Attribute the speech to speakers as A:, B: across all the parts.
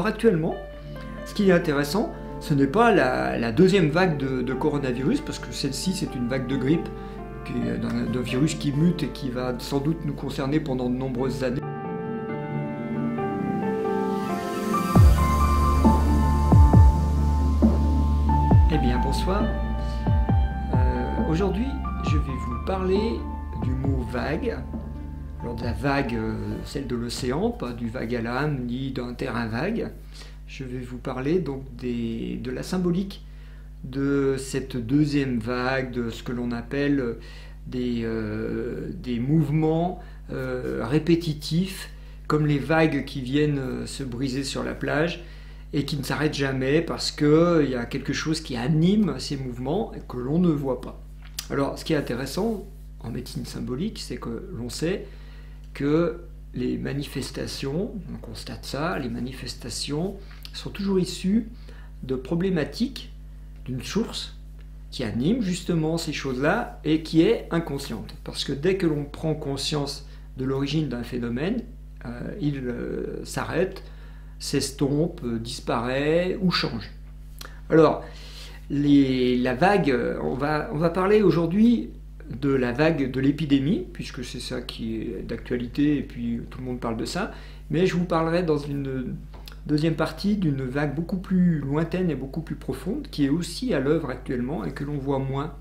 A: actuellement, ce qui est intéressant, ce n'est pas la deuxième vague de coronavirus, parce que celle-ci c'est une vague de grippe, d'un virus qui mute et qui va sans doute nous concerner pendant de nombreuses années. Eh bien bonsoir, aujourd'hui je vais vous parler du mot vague. Alors de la vague, celle de l'océan, pas du vague à l'âme ni d'un terrain vague. Je vais vous parler donc de la symbolique de cette deuxième vague, de ce que l'on appelle des mouvements répétitifs, comme les vagues qui viennent se briser sur la plage et qui ne s'arrêtent jamais parce qu'il y a quelque chose qui anime ces mouvements et que l'on ne voit pas. Alors ce qui est intéressant en médecine symbolique, c'est que l'on sait que les manifestations, on constate ça, les manifestations sont toujours issues de problématiques d'une source qui anime justement ces choses-là et qui est inconsciente. Parce que dès que l'on prend conscience de l'origine d'un phénomène, il s'arrête, s'estompe, disparaît ou change. Alors, la vague, on va parler aujourd'hui de la vague de l'épidémie, puisque c'est ça qui est d'actualité et puis tout le monde parle de ça, mais je vous parlerai dans une deuxième partie d'une vague beaucoup plus lointaine et beaucoup plus profonde, qui est aussi à l'œuvre actuellement et que l'on voit moins,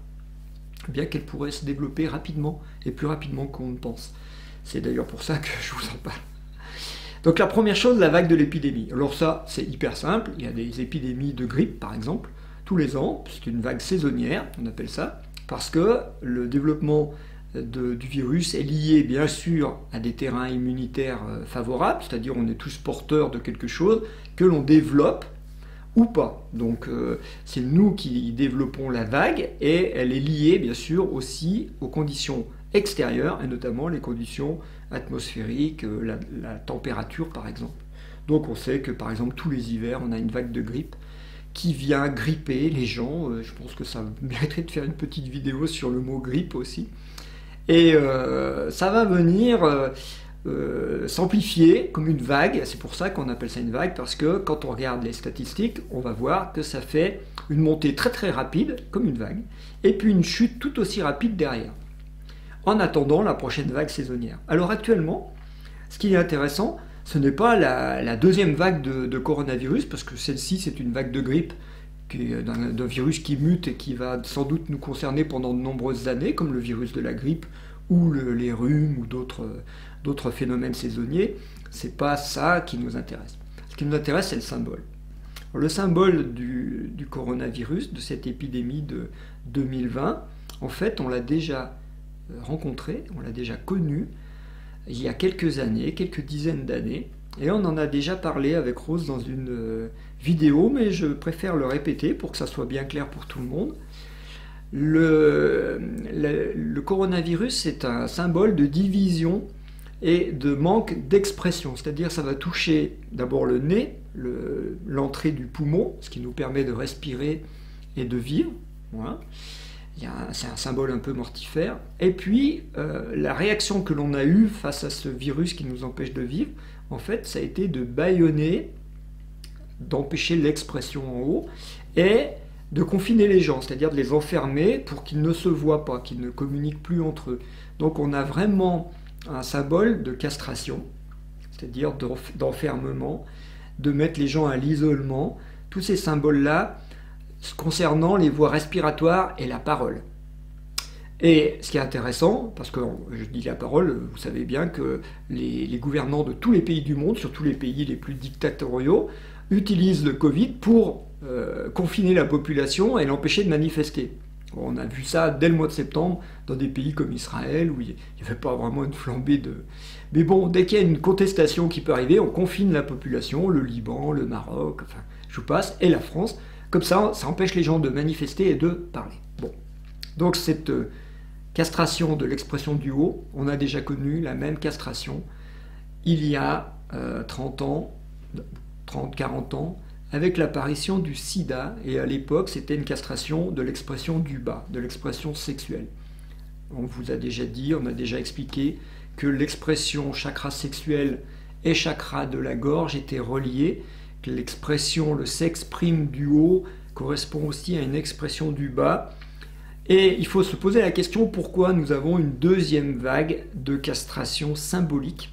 A: bien qu'elle pourrait se développer rapidement et plus rapidement qu'on ne pense. C'est d'ailleurs pour ça que je vous en parle. Donc la première chose, la vague de l'épidémie. Alors ça, c'est hyper simple, il y a des épidémies de grippe par exemple, tous les ans, c'est une vague saisonnière, on appelle ça, parce que le développement du virus est lié bien sûr à des terrains immunitaires favorables, c'est-à-dire on est tous porteurs de quelque chose que l'on développe ou pas. Donc c'est nous qui développons la vague et elle est liée bien sûr aussi aux conditions extérieures et notamment les conditions atmosphériques, la température par exemple. Donc on sait que par exemple tous les hivers on a une vague de grippe qui vient gripper les gens. Je pense que ça mériterait de faire une petite vidéo sur le mot grippe aussi. Et ça va venir s'amplifier comme une vague. C'est pour ça qu'on appelle ça une vague, parce que quand on regarde les statistiques, on va voir que ça fait une montée très très rapide, comme une vague, et puis une chute tout aussi rapide derrière, en attendant la prochaine vague saisonnière. Alors actuellement, ce qui est intéressant, ce n'est pas la deuxième vague de coronavirus, parce que celle-ci c'est une vague de grippe d'un virus qui mute et qui va sans doute nous concerner pendant de nombreuses années, comme le virus de la grippe ou les rhumes ou d'autres phénomènes saisonniers. C'est pas ça qui nous intéresse. Ce qui nous intéresse, c'est le symbole. Alors, le symbole du coronavirus, de cette épidémie de 2020, en fait, on l'a déjà rencontré, on l'a déjà connu il y a quelques années, quelques dizaines d'années, et on en a déjà parlé avec Rose dans une vidéo, mais je préfère le répéter pour que ça soit bien clair pour tout le monde. Le coronavirus, c'est un symbole de division et de manque d'expression, c'est-à-dire ça va toucher d'abord le nez, l'entrée du poumon, ce qui nous permet de respirer et de vivre. Voilà. C'est un symbole un peu mortifère. Et puis, la réaction que l'on a eue face à ce virus qui nous empêche de vivre, en fait, ça a été de bâillonner, d'empêcher l'expression en haut, et de confiner les gens, c'est-à-dire de les enfermer pour qu'ils ne se voient pas, qu'ils ne communiquent plus entre eux. Donc on a vraiment un symbole de castration, c'est-à-dire d'enfermement, de mettre les gens à l'isolement, tous ces symboles-là, concernant les voies respiratoires et la parole. Et ce qui est intéressant, parce que je dis la parole, vous savez bien que les gouvernants de tous les pays du monde, surtout les pays les plus dictatoriaux, utilisent le Covid pour confiner la population et l'empêcher de manifester. On a vu ça dès le mois de septembre dans des pays comme Israël, où il n'y avait pas vraiment une flambée de... Mais bon, dès qu'il y a une contestation qui peut arriver, on confine la population, le Liban, le Maroc, enfin, je vous passe, et la France. Comme ça empêche les gens de manifester et de parler. Bon. Donc cette castration de l'expression du haut, on a déjà connu la même castration il y a 30 ans, 30-40 ans, avec l'apparition du sida, et à l'époque c'était une castration de l'expression du bas, de l'expression sexuelle. On vous a déjà dit, on a déjà expliqué que l'expression chakra sexuel et chakra de la gorge étaient reliés, que l'expression, le sexe prime du haut correspond aussi à une expression du bas. Et il faut se poser la question pourquoi nous avons une deuxième vague de castration symbolique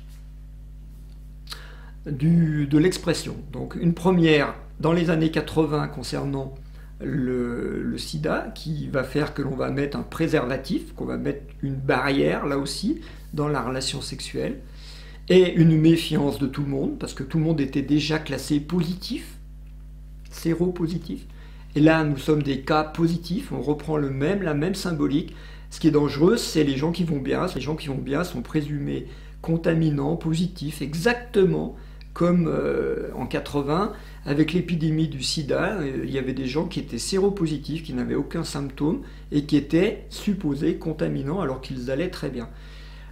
A: de l'expression. Donc une première dans les années 80 concernant le sida, qui va faire que l'on va mettre un préservatif, qu'on va mettre une barrière là aussi dans la relation sexuelle, et une méfiance de tout le monde, parce que tout le monde était déjà classé positif, séropositif. Et là, nous sommes des cas positifs, on reprend la même symbolique. Ce qui est dangereux, c'est les gens qui vont bien. Les gens qui vont bien sont présumés contaminants, positifs, exactement comme en 80, avec l'épidémie du sida. Il y avait des gens qui étaient séropositifs, qui n'avaient aucun symptôme, et qui étaient supposés contaminants alors qu'ils allaient très bien.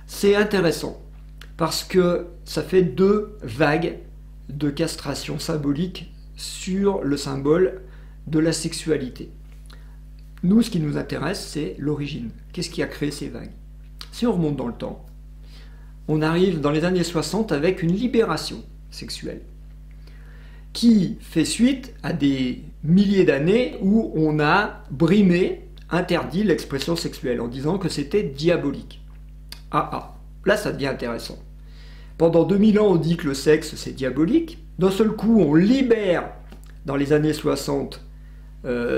A: C'est intéressant, parce que ça fait deux vagues de castration symbolique sur le symbole de la sexualité. Nous, ce qui nous intéresse, c'est l'origine. Qu'est-ce qui a créé ces vagues? Si on remonte dans le temps, on arrive dans les années 60 avec une libération sexuelle qui fait suite à des milliers d'années où on a brimé, interdit l'expression sexuelle en disant que c'était diabolique. Là ça devient intéressant. Pendant 2000 ans, on dit que le sexe c'est diabolique. D'un seul coup, on libère dans les années 60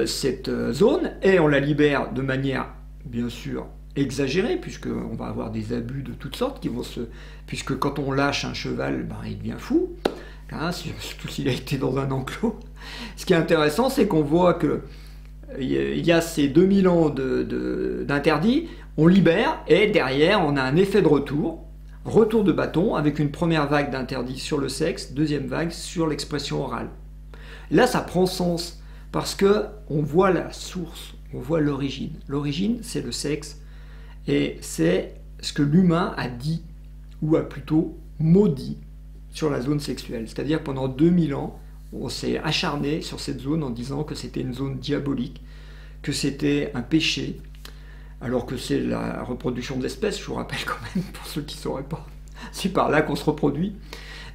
A: cette zone, et on la libère de manière, bien sûr, exagérée, puisqu'on va avoir des abus de toutes sortes qui vont puisque quand on lâche un cheval, il devient fou, hein, surtout s'il a été dans un enclos. Ce qui est intéressant, c'est qu'on voit que il y a ces 2000 ans d'interdit, on libère, et derrière, on a un effet de retour de bâton, avec une première vague d'interdit sur le sexe, deuxième vague sur l'expression orale. Là, ça prend sens, parce qu'on voit la source, on voit l'origine. L'origine, c'est le sexe, et c'est ce que l'humain a dit, ou a plutôt maudit, sur la zone sexuelle. C'est-à-dire pendant 2000 ans, on s'est acharné sur cette zone en disant que c'était une zone diabolique, que c'était un péché, alors que c'est la reproduction de l'espèce, je vous rappelle quand même, pour ceux qui ne sauraient pas, c'est par là qu'on se reproduit.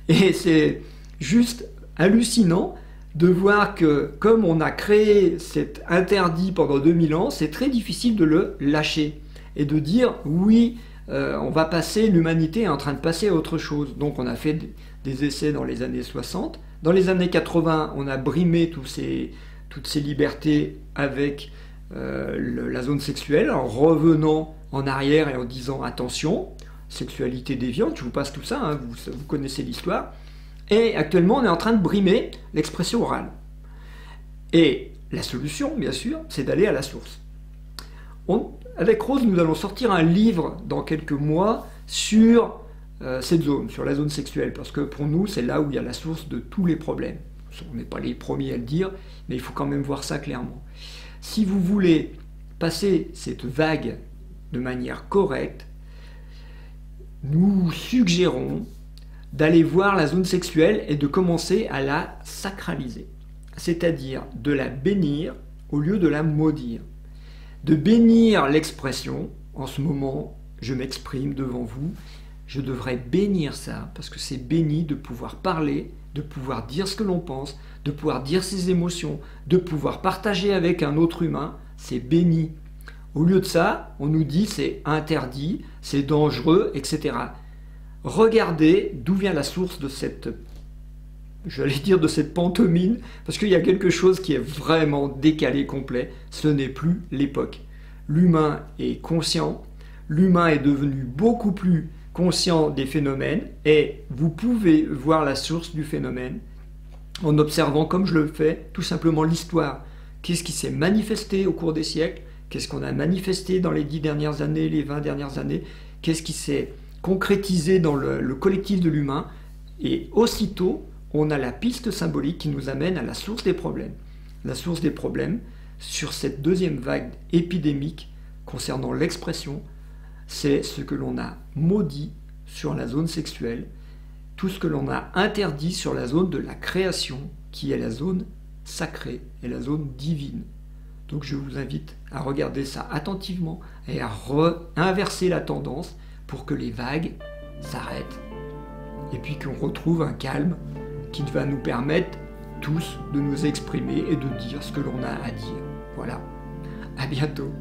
A: Et c'est juste hallucinant de voir que, comme on a créé cet interdit pendant 2000 ans, c'est très difficile de le lâcher et de dire oui, on va passer, l'humanité est en train de passer à autre chose. Donc on a fait des essais dans les années 60. Dans les années 80, on a brimé toutes ces libertés avec la zone sexuelle, en revenant en arrière et en disant attention, sexualité déviante, je vous passe tout ça, hein, vous connaissez l'histoire. Et actuellement, on est en train de brimer l'expression orale. Et la solution, bien sûr, c'est d'aller à la source. Avec Rose, nous allons sortir un livre dans quelques mois sur cette zone, sur la zone sexuelle, parce que pour nous, c'est là où il y a la source de tous les problèmes. On n'est pas les premiers à le dire, mais il faut quand même voir ça clairement. Si vous voulez passer cette vague de manière correcte, nous suggérons d'aller voir la zone sexuelle et de commencer à la sacraliser, c'est-à-dire de la bénir au lieu de la maudire. De bénir l'expression, en ce moment, je m'exprime devant vous, je devrais bénir ça, parce que c'est béni de pouvoir parler, de pouvoir dire ce que l'on pense, de pouvoir dire ses émotions, de pouvoir partager avec un autre humain, c'est béni. Au lieu de ça, on nous dit c'est interdit, c'est dangereux, etc. Regardez d'où vient la source de cette, j'allais dire de cette pantomime, parce qu'il y a quelque chose qui est vraiment décalé complet, ce n'est plus l'époque. L'humain est conscient, l'humain est devenu beaucoup plus conscient des phénomènes, et vous pouvez voir la source du phénomène en observant, comme je le fais, tout simplement l'histoire. Qu'est-ce qui s'est manifesté au cours des siècles? Qu'est-ce qu'on a manifesté dans les 10 dernières années, les 20 dernières années? Qu'est-ce qui s'est concrétisé dans le collectif de l'humain? Et aussitôt, on a la piste symbolique qui nous amène à la source des problèmes. La source des problèmes, sur cette deuxième vague épidémique concernant l'expression, c'est ce que l'on a maudit sur la zone sexuelle, tout ce que l'on a interdit sur la zone de la création, qui est la zone sacrée et la zone divine. Donc je vous invite à regarder ça attentivement et à inverser la tendance pour que les vagues s'arrêtent et puis qu'on retrouve un calme qui va nous permettre tous de nous exprimer et de dire ce que l'on a à dire. Voilà, à bientôt.